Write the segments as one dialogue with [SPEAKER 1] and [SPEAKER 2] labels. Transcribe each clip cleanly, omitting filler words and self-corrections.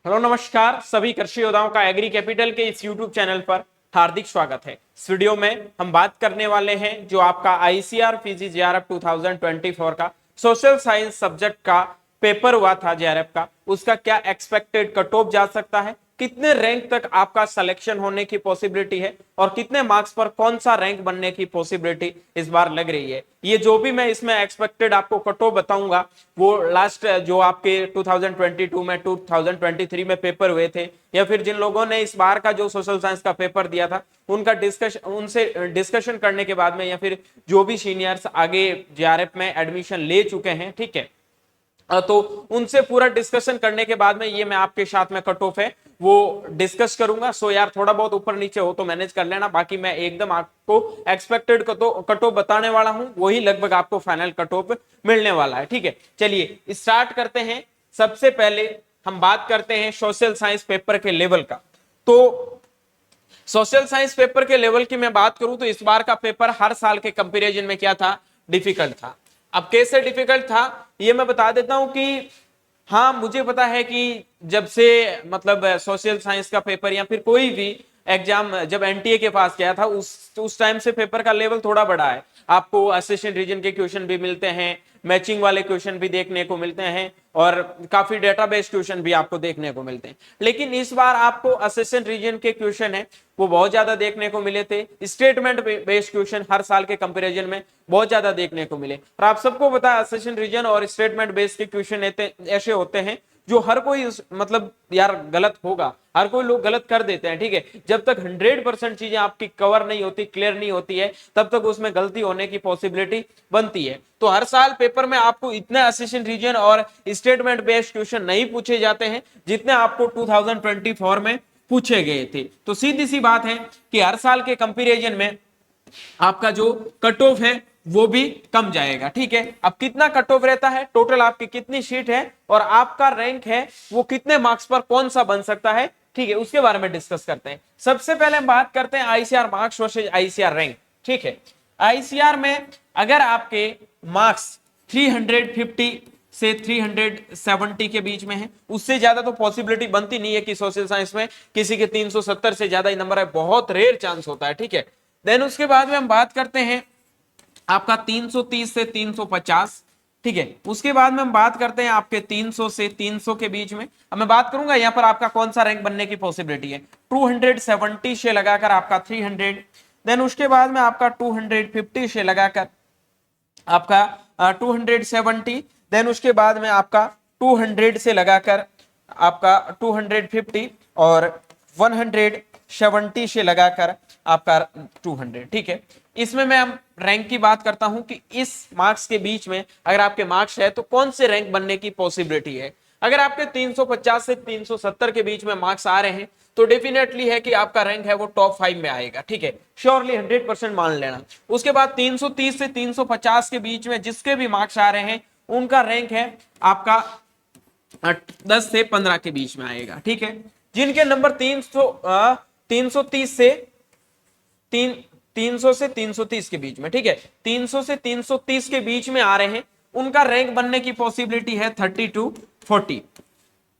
[SPEAKER 1] Hello नमस्कार, सभी कृषि योद्धाओं का एग्री कैपिटल के इस यूट्यूब चैनल पर हार्दिक स्वागत है। इस वीडियो में हम बात करने वाले हैं जो आपका आईसीआर फिजी जेआरएफ 2024 का सोशल साइंस सब्जेक्ट का पेपर हुआ था जेआरएफ का, उसका क्या एक्सपेक्टेड कट ऑफ जा सकता है, कितने रैंक तक आपका सिलेक्शन होने की पॉसिबिलिटी है और कितने मार्क्स पर कौन सा रैंक बनने की पॉसिबिलिटी इस बार लग रही है। ये जो भी मैं इसमें एक्सपेक्टेड आपको कट ऑफ बताऊंगा वो लास्ट जो आपके 2022 में 2023 में पेपर हुए थे या फिर जिन लोगों ने इस बार का जो सोशल साइंस का पेपर दिया था उनका उनसे डिस्कशन करने के बाद में या फिर जो भी सीनियर्स आगे जेआरएफ में एडमिशन ले चुके हैं, ठीक है, तो उनसे पूरा डिस्कशन करने के बाद में ये मैं आपके साथ में कट ऑफ है वो डिस्कस करूंगा। सो यार थोड़ा बहुत ऊपर नीचे हो तो मैनेज कर लेना, बाकी मैं एकदम आपको एक्सपेक्टेड कट ऑफ बताने वाला हूं, वही लगभग आपको फाइनल कट ऑफ मिलने वाला है। ठीक है, चलिए स्टार्ट करते हैं। सबसे पहले हम बात करते हैं सोशल साइंस पेपर के लेवल का। तो सोशल साइंस पेपर के लेवल की मैं बात करूं तो इस बार का पेपर हर साल के कंपैरिजन में क्या था, डिफिकल्ट था। अब कैसे डिफिकल्ट था ये मैं बता देता हूं कि हाँ, मुझे पता है कि जब से मतलब सोशल साइंस का पेपर या फिर कोई भी एग्जाम जब एनटीए के पास गया था उस टाइम से पेपर का लेवल थोड़ा बढ़ा है। आपको असिस्टेंट रीजन के क्वेश्चन भी मिलते हैं, मैचिंग वाले क्वेश्चन भी देखने को मिलते हैं और काफी डेटाबेस क्वेश्चन भी आपको देखने को मिलते हैं। लेकिन इस बार आपको असिस्टेंट रीजन के क्वेश्चन है वो बहुत ज्यादा देखने को मिले थे। स्टेटमेंट बेस्ड क्वेश्चन हर साल के कंपैरिजन में बहुत ज्यादा देखने को मिले और आप सबको पता है असिस्टेंट रीजन और स्टेटमेंट बेस्ड के क्वेश्चन ऐसे होते हैं जो हर कोई मतलब यार गलत होगा, हर कोई लोग गलत कर देते हैं। ठीक है, जब तक 100% चीजें आपकी कवर नहीं होती, क्लियर नहीं होती है, तब तक उसमें गलती होने की पॉसिबिलिटी बनती है। तो हर साल पेपर में आपको इतने असिस्टेंट रीजन और स्टेटमेंट बेस्ड क्वेश्चन नहीं पूछे जाते हैं जितने आपको 2024 में पूछे गए थे। तो सीधी सी बात है कि हर साल के कंपैरिजन में आपका जो कट ऑफ है वो भी कम जाएगा। ठीक है, अब कितना कट ऑफ रहता है, टोटल आपकी कितनी सीट है और आपका रैंक है वो कितने मार्क्स पर कौन सा बन सकता है, ठीक है, उसके बारे में डिस्कस करते हैं। सबसे पहले हम बात करते हैं ICR marks versus ICR rank. ठीक है, आईसीआर में अगर आपके मार्क्स 350 से 370 के बीच में है, उससे ज्यादा तो पॉसिबिलिटी बनती नहीं है कि सोशल साइंस में किसी के 370 से ज्यादा ही नंबर है, बहुत रेयर चांस होता है। ठीक है, देन उसके बाद में हम बात करते हैं आपका 330 से 350। ठीक है, उसके बाद में हम बात करते हैं आपके 300 से 300 के बीच में। अब मैं बात करूंगा यहां पर आपका कौन सा रैंक बनने की पॉसिबिलिटी है। 270 से लगाकर आपका 300, देन उसके बाद में आपका 250 से लगाकर आपका 270, देन उसके बाद में आपका 200 से लगाकर आपका 250 और 170 से लगाकर आपका 200। ठीक है, इसमें मैं रैंक की बात करता हूं कि इस मार्क्स के बीच में अगर आपके मार्क्स है तो कौन से रैंक बनने की पॉसिबिलिटी है। अगर आपके 350 से 370 के बीच में मार्क्स आ रहे हैं तो डेफिनेटली है कि आपका रैंक है वो टॉप 5 में आएगा। ठीक है, श्योरली 100% मान लेना। उसके बाद 330 से 350 के बीच में जिसके भी मार्क्स आ रहे हैं उनका रैंक है आपका 10 से 15 के बीच में आएगा। ठीक है, जिनके नंबर 330 से 300 से 330 के बीच में, ठीक है, 300 से 330 के बीच में आ रहे हैं उनका रैंक बनने की पॉसिबिलिटी है 30 to 40।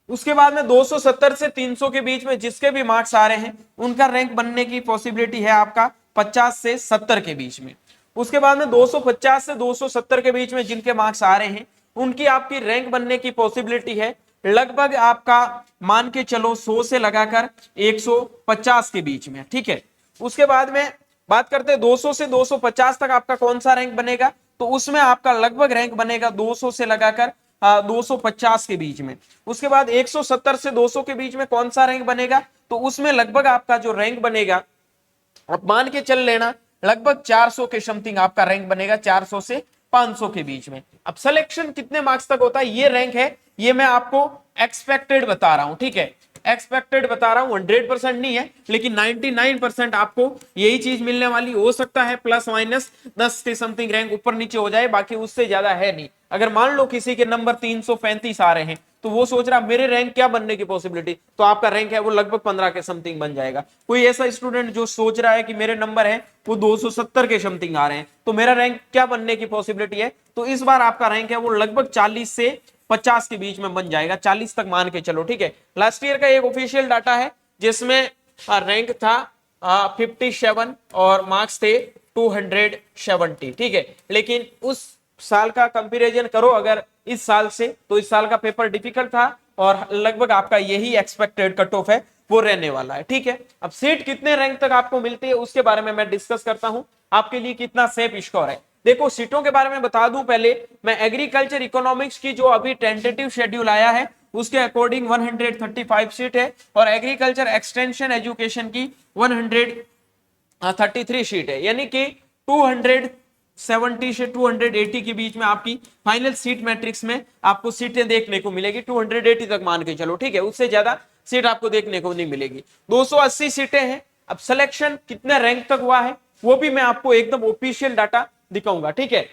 [SPEAKER 1] उसके बाद में 270 से 300 के बीच में जिसके भी मार्क्स आ रहे हैं उनका रैंक बनने की पॉसिबिलिटी है आपका 50 से 70 के बीच में। उसके बाद में 250 से 270 के बीच में जिनके मार्क्स आ रहे हैं उनकी आपकी रैंक बनने की पॉसिबिलिटी है लगभग आपका मान के चलो 100 से लगाकर 150 के बीच में। ठीक है, उसके बाद में बात करते हैं 200 से 250 तक आपका कौन सा रैंक बनेगा, तो उसमें आपका लगभग रैंक बनेगा 200 से लगाकर 250 के बीच में। उसके बाद 170 से 200 के बीच में कौन सा रैंक बनेगा, तो उसमें लगभग आपका जो रैंक बनेगा आप मान के चल लेना लगभग 400 के समथिंग आपका रैंक बनेगा, 400 से 500 के बीच में। अब सिलेक्शन कितने मार्क्स तक होता है ये रैंक है, ये मैं आपको एक्सपेक्टेड बता रहा हूं। ठीक है, एक्सपेक्टेड बता रहा हूं, 100% नहीं है लेकिन 99% आपको यही चीज मिलने वाली। हो सकता है प्लस माइनस 10 के समथिंग रैंक ऊपर नीचे हो जाए, बाकी उससे ज्यादा है नहीं। अगर मान लो किसी के नंबर 335 आ रहे हैं तो वो सोच रहा मेरे रैंक क्या बनने की पॉसिबिलिटी, तो आपका रैंक है वो लगभग 15 के समथिंग बन जाएगा। कोई ऐसा स्टूडेंट जो सोच रहा है कि मेरे नंबर है वो 270 के समथिंग आ रहे हैं तो मेरा रैंक क्या बनने की पॉसिबिलिटी है, तो इस बार आपका रैंक है वो लगभग 40 से 50 के बीच में बन जाएगा, 40 तक मान के चलो, ठीक है। लास्ट ईयर का एक ऑफिशियल डाटा है जिसमें रैंक था 57 और मार्क्स थे 270, ठीक है। लेकिन उस साल का कंपैरिजन करो अगर इस साल से, तो इस साल का पेपर डिफिकल्ट था और लगभग आपका यही एक्सपेक्टेड कट ऑफ है वो रहने वाला है, ठीक है। अब सीट कितने रैंक तक आपको मिलती है उसके बारे में मैं डिस्कस करता हूं, आपके लिए कितना सेफ स्कोर है। देखो सीटों के बारे में बता दूं पहले मैं, एग्रीकल्चर इकोनॉमिक्स की जो अभी टेंटेटिव शेड्यूल आया है उसके अकॉर्डिंग 135 सीट है और एग्रीकल्चर एक्सटेंशन एजुकेशन की 133 सीट है, यानी कि 270 से 280 के बीच में आपकी फाइनल सीट मैट्रिक्स में आपको सीटें देखने को मिलेगी, 280 तक मान के चलो, ठीक है। उससे ज्यादा सीट आपको देखने को नहीं मिलेगी। 280 सीटें हैं। अब सिलेक्शन कितने रैंक तक हुआ है वो भी मैं आपको एकदम ऑफिशियल डाटा दिखाऊंगा, ठीक है।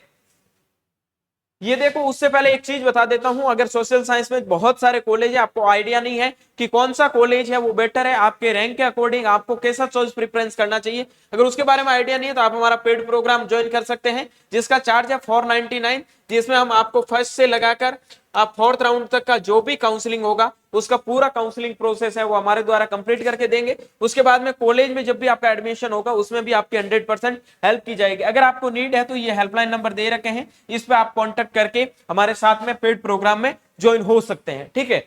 [SPEAKER 1] ये देखो, उससे पहले एक चीज बता देता हूं, अगर सोशल साइंस में बहुत सारे कॉलेज है, आपको आइडिया नहीं है कि कौन सा कॉलेज है वो बेटर है, आपके रैंक के अकॉर्डिंग आपको कैसा चॉइस प्रेफरेंस करना चाहिए, अगर उसके बारे में आइडिया नहीं है तो आप हमारा पेड प्रोग्राम ज्वाइन कर सकते हैं जिसका चार्ज है 499, जिसमें हम आपको फर्स्ट से लगाकर आप 4th राउंड तक का जो भी काउंसलिंग होगा उसका पूरा काउंसलिंग प्रोसेस है वो हमारे द्वारा कंप्लीट करके देंगे। उसके बाद में कॉलेज में जब भी आपका एडमिशन होगा उसमें भी आपकी 100% हेल्प की जाएगी। अगर आपको नीड है तो ये हेल्पलाइन नंबर दे रखे हैं, इस पे आप कांटेक्ट करके हमारे साथ में पेड प्रोग्राम में ज्वाइन हो सकते हैं, ठीक है।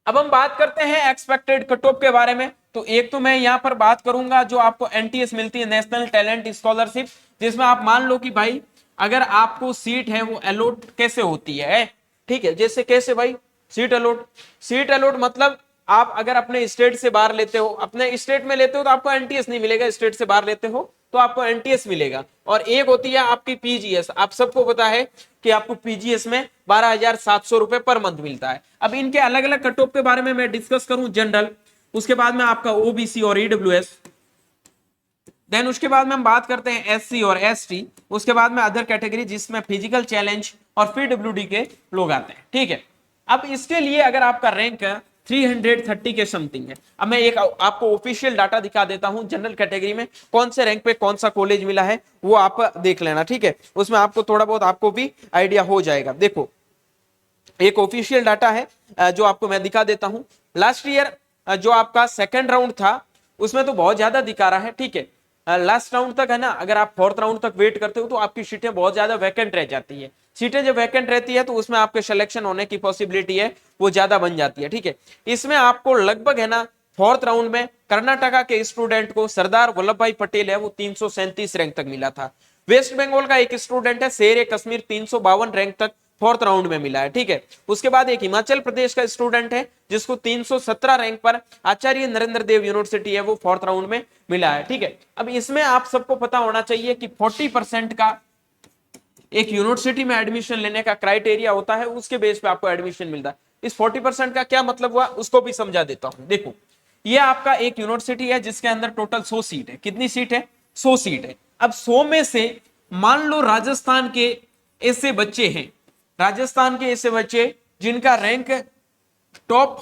[SPEAKER 1] अब हम बात करते हैं एक्सपेक्टेड कट ऑफ के बारे में। तो एक तो मैं यहां पर बात करूंगा जो आपको एनटीएस मिलती है, नेशनल टैलेंट स्कॉलरशिप, जिसमें आप मान लो कि भाई अगर आपको सीट है वो अलॉट कैसे होती है, ठीक है। जैसे कैसे भाई सीट अलॉट मतलब आप अगर अपने स्टेट से बाहर लेते हो, अपने स्टेट में लेते हो तो आपको एनटीएस नहीं मिलेगा, स्टेट से बाहर लेते हो तो आपको एनटीएस मिलेगा। और एक होती है आपकी पीजीएस, आप सबको पता है कि आपको पीजीएस में 12,700 रुपए पर मंथ मिलता है। अब इनके अलग अलग कट ऑफ के बारे में मैं डिस्कस करूं जनरल, उसके बाद में आपका ओबीसी और ईडब्ल्यूएस, देन उसके बाद में हम बात करते हैं एससी और एसटी, उसके बाद में अदर कैटेगरी जिसमें फिजिकल चैलेंज और पीडब्ल्यूडी के लोग आते हैं, ठीक है। अब इसके लिए अगर आपका रैंक 330 के समथिंग है, अब मैं एक आपको ऑफिशियल डाटा दिखा देता हूं जनरल कैटेगरी में कौन से रैंक पे कौन सा कॉलेज मिला है वो आप देख लेना, ठीक है। उसमें आपको थोड़ा बहुत आपको भी आइडिया हो जाएगा। देखो एक ऑफिशियल डाटा है जो आपको मैं दिखा देता हूं। लास्ट ईयर जो आपका सेकंड राउंड था उसमें तो बहुत ज्यादा दिखा रहा है, ठीक है। लास्ट राउंड तक है ना, अगर आप 4th राउंड तक वेट करते हो तो आपकी सीटें बहुत ज्यादा वैकेंट रह जाती है। सीटें जब वैकेंट रहती है तो उसमें आपके सिलेक्शन होने की पॉसिबिलिटी है वो ज्यादा बन जाती है, ठीक है। इसमें आपको लगभग है ना 4th राउंड में कर्नाटका के स्टूडेंट को सरदार वल्लभ भाई पटेल है वो 337 रैंक तक मिला था। वेस्ट बंगाल का एक स्टूडेंट है शेर कश्मीर 352 रैंक तक 4th राउंड में मिला है, ठीक है। उसके बाद एक हिमाचल प्रदेश का स्टूडेंट है जिसको 317 रैंक पर आचार्य नरेंद्र देव यूनिवर्सिटी है वो 4th राउंड में मिला है, ठीक है। अब इसमें आप सबको पता होना चाहिए कि 40% का एक यूनिवर्सिटी में एडमिशन लेने का क्राइटेरिया होता है, उसके बेस पे आपको एडमिशन मिलता है। इस 40% का क्या मतलब हुआ उसको भी समझा देता हूं। देखो ये आपका एक यूनिवर्सिटी है जिसके अंदर टोटल 100 सीट है। कितनी सीट है? 100 सीट है। अब 100 में से मान लो राजस्थान के ऐसे बच्चे हैं, राजस्थान के ऐसे बच्चे जिनका रैंक टॉप